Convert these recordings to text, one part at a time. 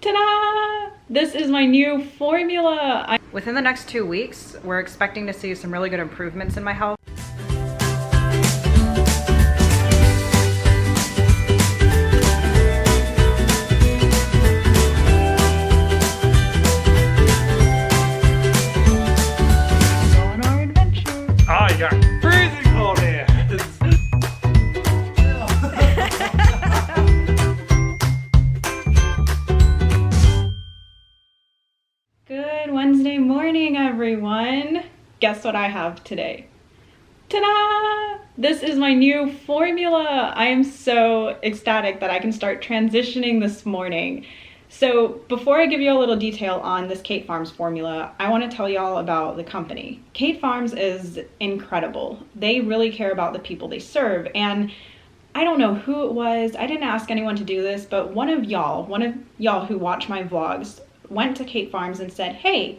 Ta-da! This is my new formula. Within the next 2 weeks, we're expecting to see some really good improvements in my health. On our adventure. Oh, you got freezing cold here. Good Wednesday morning, everyone. Guess what I have today? Ta-da! This is my new formula. I am so ecstatic that I can start transitioning this morning. So before I give you a little detail on this Kate Farms formula, I want to tell y'all about the company. Kate Farms is incredible. They really care about the people they serve, and I don't know who it was. I didn't ask anyone to do this, but one of y'all who watch my vlogs went to Kate Farms and said, hey,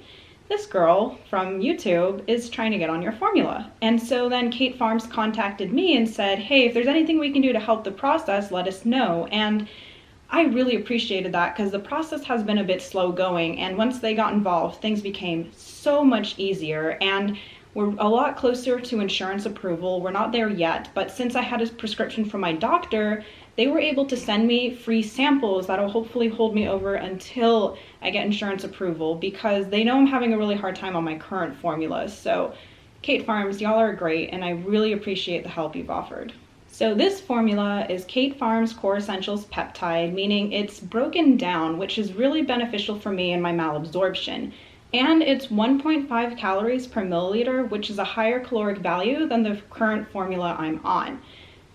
this girl from YouTube is trying to get on your formula. And so then Kate Farms contacted me and said, hey, if there's anything we can do to help the process, let us know. And I really appreciated that because the process has been a bit slow going. And once they got involved, things became so much easier. And we're a lot closer to insurance approval. We're not there yet, but since I had a prescription from my doctor, they were able to send me free samples that'll hopefully hold me over until I get insurance approval, because they know I'm having a really hard time on my current formula. So Kate Farms, y'all are great, and I really appreciate the help you've offered. So this formula is Kate Farms Core Essentials Peptide, meaning it's broken down, which is really beneficial for me and my malabsorption. And it's 1.5 calories per milliliter, which is a higher caloric value than the current formula I'm on.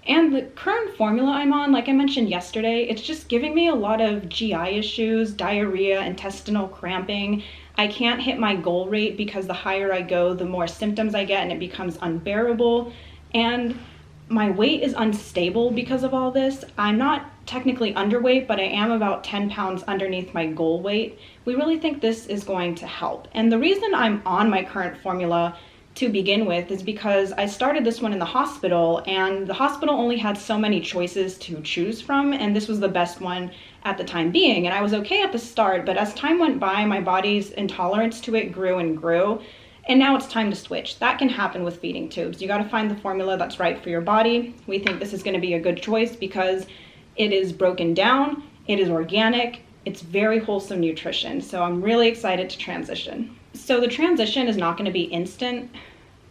And the current formula I'm on, like I mentioned yesterday, it's just giving me a lot of GI issues, diarrhea, intestinal cramping. I can't hit my goal rate because the higher I go, the more symptoms I get and it becomes unbearable. And my weight is unstable because of all this. I'm not technically underweight, but I am about 10 pounds underneath my goal weight. We really think this is going to help. And the reason I'm on my current formula to begin with is because I started this one in the hospital, and the hospital only had so many choices to choose from, and this was the best one at the time being. And I was okay at the start, but as time went by, my body's intolerance to it grew and grew, and now it's time to switch. That can happen with feeding tubes. You got to find the formula that's right for your body. We think this is going to be a good choice because it is broken down, it is organic, it's very wholesome nutrition. So I'm really excited to transition. So the transition is not going to be instant.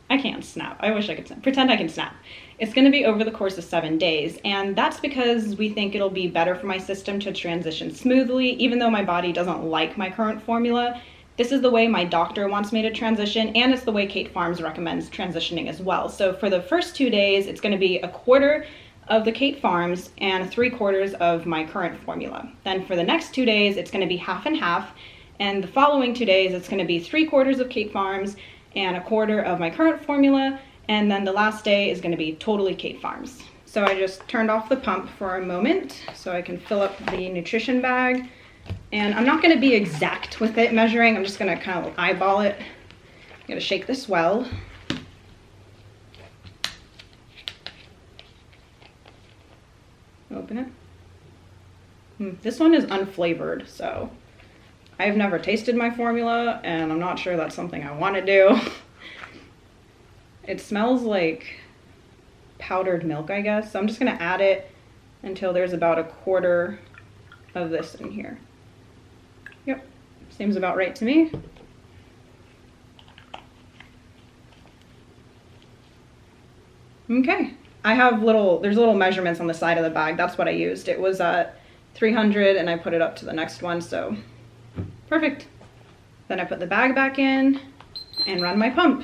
I can't snap. I wish I could pretend I can snap. It's going to be over the course of 7 days, and that's because we think it'll be better for my system to transition smoothly, even though my body doesn't like my current formula. This is the way my doctor wants me to transition, and it's the way Kate Farms recommends transitioning as well. So for the first 2 days, it's going to be a quarter of the Kate Farms and 3/4 of my current formula. Then for the next 2 days, it's going to be half and half, and the following 2 days, it's going to be 3/4 of Kate Farms and 1/4 of my current formula, and then the last day is going to be totally Kate Farms. So I just turned off the pump for a moment so I can fill up the nutrition bag, and I'm not going to be exact with it measuring. I'm just going to kind of eyeball it. I'm going to shake this well. Open it. This one is unflavored, so I've never tasted my formula, and I'm not sure that's something I want to do. It smells like powdered milk, I guess. So I'm just going to add it until there's about 1/4 of this in here. Yep, seems about right to me. Okay, I have there's little measurements on the side of the bag. That's what I used. It was 300 and I put it up to the next one, so perfect. Then I put the bag back in and run my pump.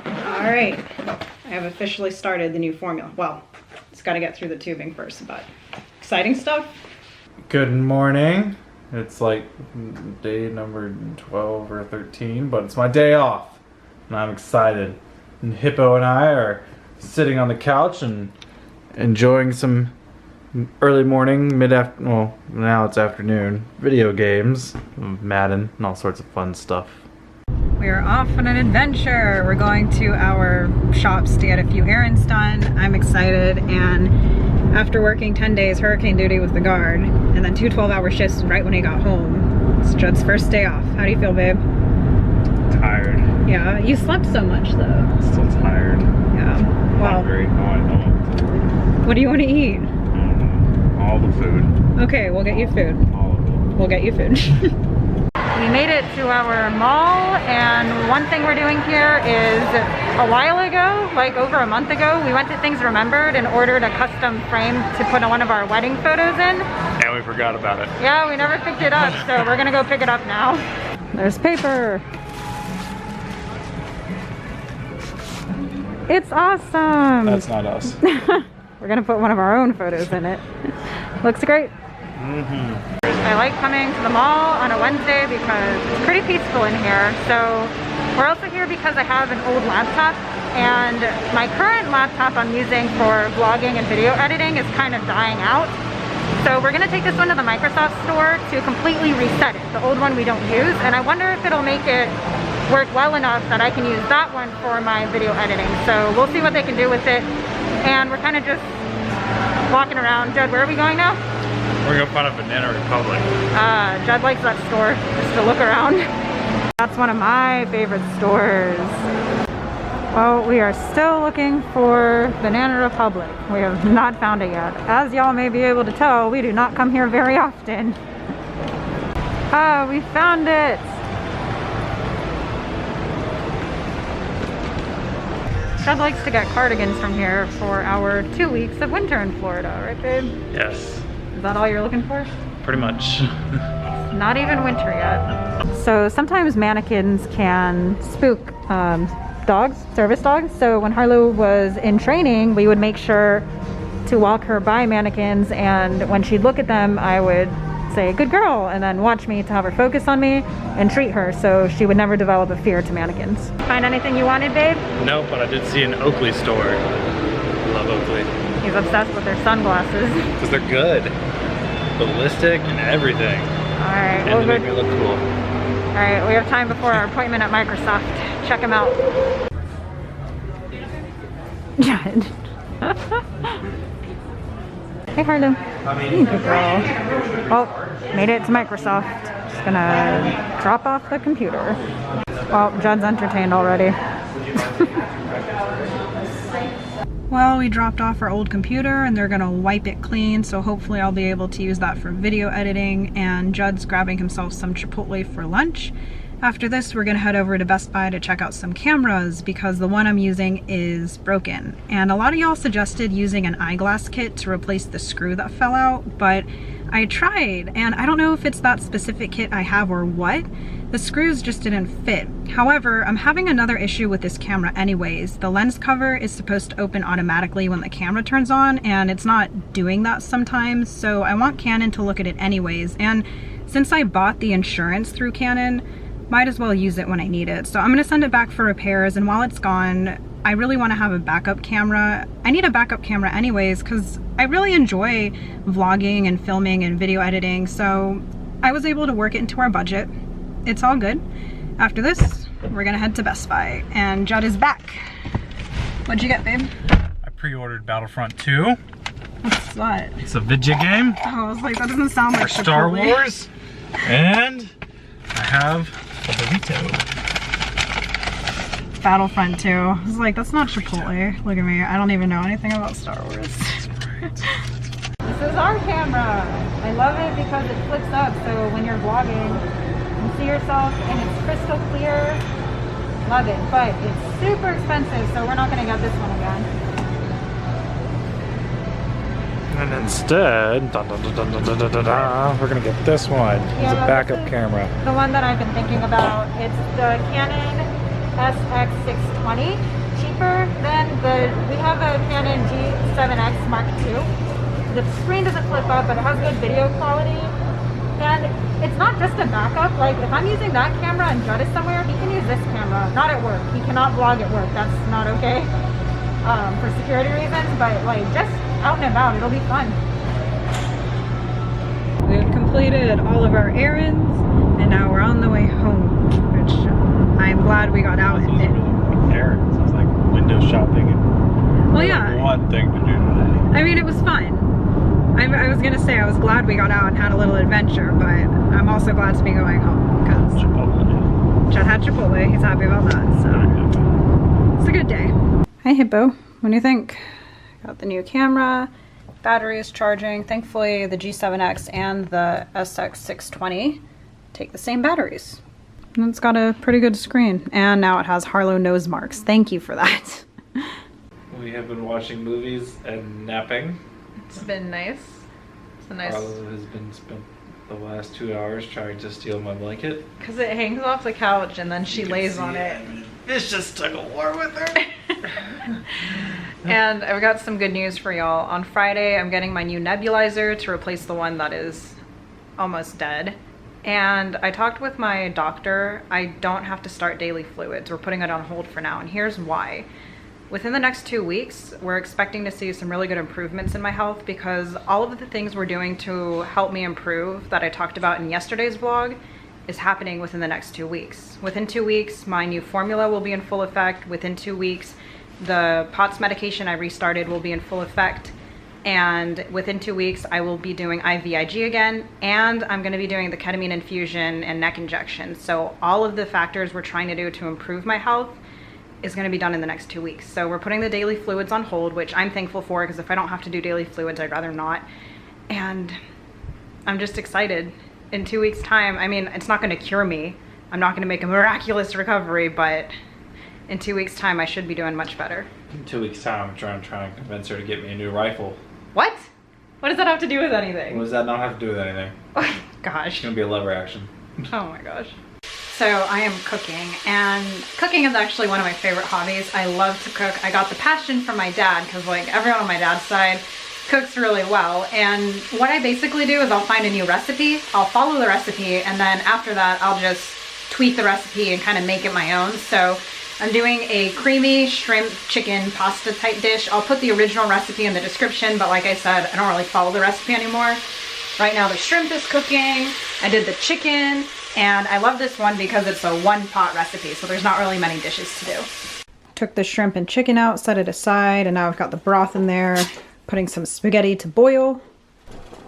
All right, I have officially started the new formula. Well, it's got to get through the tubing first, but exciting stuff. Good morning. It's like day number 12 or 13, but it's my day off, and I'm excited. And Hippo and I are sitting on the couch and enjoying some early morning, well, now it's afternoon, video games, Madden, and all sorts of fun stuff. We are off on an adventure. We're going to our shops to get a few errands done. I'm excited, and After working 10 days hurricane duty with the guard, and then 2 12-hour shifts right when he got home. It's Judd's first day off. How do you feel, babe? Tired. Yeah, you slept so much though. Still tired. Yeah. Well, Hungry. what do you want to eat? All the food. Okay, we'll get you food. All of it. We'll get you food. We made it to our mall, and one thing we're doing here is a while ago, like over a month ago, we went to Things Remembered and ordered a custom frame to put one of our wedding photos in. And we forgot about it. Yeah, we never picked it up, so we're gonna go pick it up now. There's paper. It's awesome. That's not us. We're gonna put one of our own photos in it. Looks great. I like coming to the mall on a Wednesday because it's pretty peaceful in here. So we're also here because I have an old laptop, and my current laptop I'm using for vlogging and video editing is kind of dying out. So we're gonna take this one to the Microsoft store to completely reset it. The old one we don't use, and I wonder if it'll make it work well enough that I can use that one for my video editing. So we'll see what they can do with it. And we're kind of just walking around. Judd, where are we going now? We're gonna find a Banana Republic. Judd likes that store just to look around. That's one of my favorite stores. Well, we are still looking for Banana Republic. We have not found it yet. As y'all may be able to tell, we do not come here very often. Ah, we found it! Judd likes to get cardigans from here for our 2 weeks of winter in Florida, right babe? Yes. Is that all you're looking for? Pretty much. Not even winter yet. So sometimes mannequins can spook dogs, service dogs. So when Harlow was in training, we would make sure to walk her by mannequins, and when she'd look at them, I would say, good girl, and then watch me to have her focus on me and treat her so she would never develop a fear to mannequins. Find anything you wanted, babe? No, but I did see an Oakley store. I love Oakley. He's obsessed with their sunglasses. Because they're good. Ballistic and everything. Alright, And they make me look cool. Alright, we have time before our appointment at Microsoft. Check him out. Judd. Hey Harlow. Good girl. Well, made it to Microsoft. Just gonna drop off the computer. Well, Judd's entertained already. Well, we dropped off our old computer and they're gonna wipe it clean, so hopefully I'll be able to use that for video editing, and Judd's grabbing himself some Chipotle for lunch. After this, we're gonna head over to Best Buy to check out some cameras because the one I'm using is broken. And a lot of y'all suggested using an eyeglass kit to replace the screw that fell out, but I tried, and I don't know if it's that specific kit I have or what. The screws just didn't fit. However, I'm having another issue with this camera anyways. The lens cover is supposed to open automatically when the camera turns on, and it's not doing that sometimes, so I want Canon to look at it anyways. And since I bought the insurance through Canon, might as well use it when I need it. So I'm gonna send it back for repairs, and while it's gone, I really wanna have a backup camera. I need a backup camera anyways, because I really enjoy vlogging and filming and video editing, so I was able to work it into our budget. It's all good. After this, we're gonna head to Best Buy, and Judd is back. What'd you get, babe? I pre-ordered Battlefront 2. What's that? It's a video game. Oh, I was like, that doesn't sound like for Star Chipotle. Wars. And I have a burrito. Battlefront 2. I was like, that's not Chipotle. Look at me. I don't even know anything about Star Wars. This is our camera. I love it because it flips up, so when you're vlogging, you can see yourself and it's crystal clear. Love it, but it's super expensive, so we're not gonna get this one again. And instead, we're gonna get this one. It's a backup camera. The one that I've been thinking about. It's the Canon SX620. Cheaper than we have a Canon G7X Mark II. The screen doesn't flip up, but it has good video quality. And it's not just a backup. Like, if I'm using that camera and Judd is somewhere, he can use this camera. Not at work. He cannot vlog at work. That's not okay for security reasons. But like, just out and about, it'll be fun. We've completed all of our errands, and now we're on the way home, which I'm glad we got out and did. Errands. It was like window shopping and well, yeah. one thing to do today. I mean, it was fun. I was gonna say I was glad we got out and had a little adventure, but I'm also glad to be going home because Chad had Chipotle. He's happy about that, so it's a good day. Hi Hippo, what do you think? Got the new camera, battery is charging. Thankfully the G7X and the SX620 take the same batteries. And it's got a pretty good screen, and now it has Harlow nose marks. Thank you for that. We have been watching movies and napping. It's been nice. It's a nice... Harlow has been spent the last 2 hours trying to steal my blanket. Because it hangs off the couch and then she lays on it. Fish just took a war with her. And I've got some good news for y'all. On Friday, I'm getting my new nebulizer to replace the one that is almost dead. And I talked with my doctor. I don't have to start daily fluids. We're putting it on hold for now, and here's why. Within the next 2 weeks, we're expecting to see some really good improvements in my health because all of the things we're doing to help me improve that I talked about in yesterday's vlog is happening within the next 2 weeks. Within 2 weeks, my new formula will be in full effect. Within 2 weeks, the POTS medication I restarted will be in full effect. And within 2 weeks, I will be doing IVIG again, and I'm gonna be doing the ketamine infusion and neck injection. So all of the factors we're trying to do to improve my health is gonna be done in the next 2 weeks. So we're putting the daily fluids on hold, which I'm thankful for because if I don't have to do daily fluids, I'd rather not. And I'm just excited. In 2 weeks time, I mean, it's not gonna cure me. I'm not gonna make a miraculous recovery, but in 2 weeks time, I should be doing much better. In 2 weeks time, I'm trying to convince her to get me a new rifle. What? What does that have to do with anything? What does that not have to do with anything? Oh, gosh. It's gonna be a lever action. Oh my gosh. So I am cooking, and cooking is actually one of my favorite hobbies. I love to cook. I got the passion from my dad because like everyone on my dad's side cooks really well. And what I basically do is I'll find a new recipe, I'll follow the recipe, and then after that I'll just tweak the recipe and kind of make it my own. So I'm doing a creamy shrimp chicken pasta type dish. I'll put the original recipe in the description, but like I said, I don't really follow the recipe anymore. Right now the shrimp is cooking. I did the chicken, and I love this one because it's a one pot recipe, so there's not really many dishes to do. Took the shrimp and chicken out, set it aside, and now I've got the broth in there, putting some spaghetti to boil.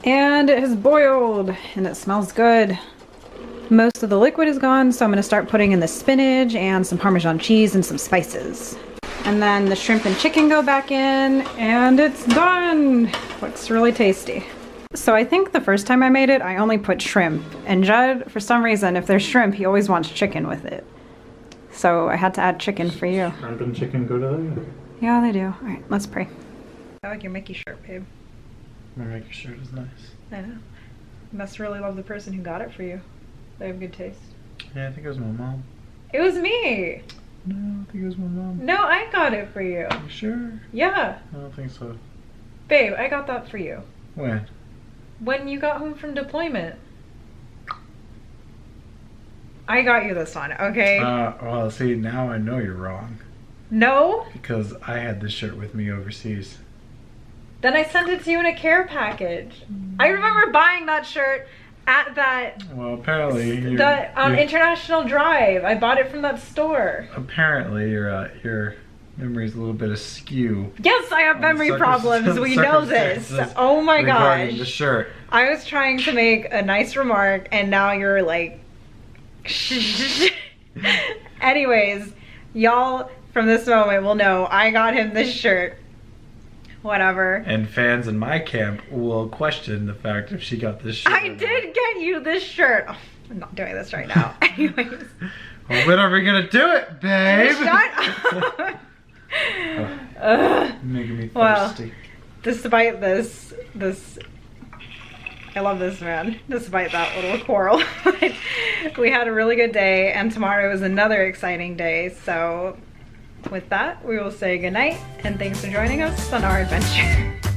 And it has boiled, and it smells good. Most of the liquid is gone, so I'm gonna start putting in the spinach and some Parmesan cheese and some spices. And then the shrimp and chicken go back in, and it's done! Looks really tasty. So I think the first time I made it, I only put shrimp. And Judd, for some reason, if there's shrimp, he always wants chicken with it. So I had to add chicken for you. Shrimp and chicken go together? Yeah, they do. Alright, let's pray. I like your Mickey shirt, babe. My Mickey shirt is nice. I know. You must really love the person who got it for you. They have good taste. Yeah, I think it was my mom. It was me! No, I think it was my mom. No, I got it for you. You sure? Yeah. I don't think so. Babe, I got that for you. When? When you got home from deployment. I got you this one, okay? Well, see, now I know you're wrong. No? Because I had this shirt with me overseas. Then I sent it to you in a care package. I remember buying that shirt at that... Well, apparently International Drive. I bought it from that store. Apparently your memory's a little bit askew. Yes, I have memory problems. We know this. Oh my gosh. The shirt. I was trying to make a nice remark, and now you're like... Anyways, y'all from this moment will know I got him this shirt. Whatever. And fans in my camp will question the fact if she got this shirt. I did get you this shirt. Oh, I'm not doing this right now. Anyways. Well, when are we gonna do it, babe? Shut up. Making me thirsty. Well, despite this, I love this man, despite that little quarrel. We had a really good day, and tomorrow is another exciting day. So with that, we will say goodnight, and thanks for joining us on our adventure.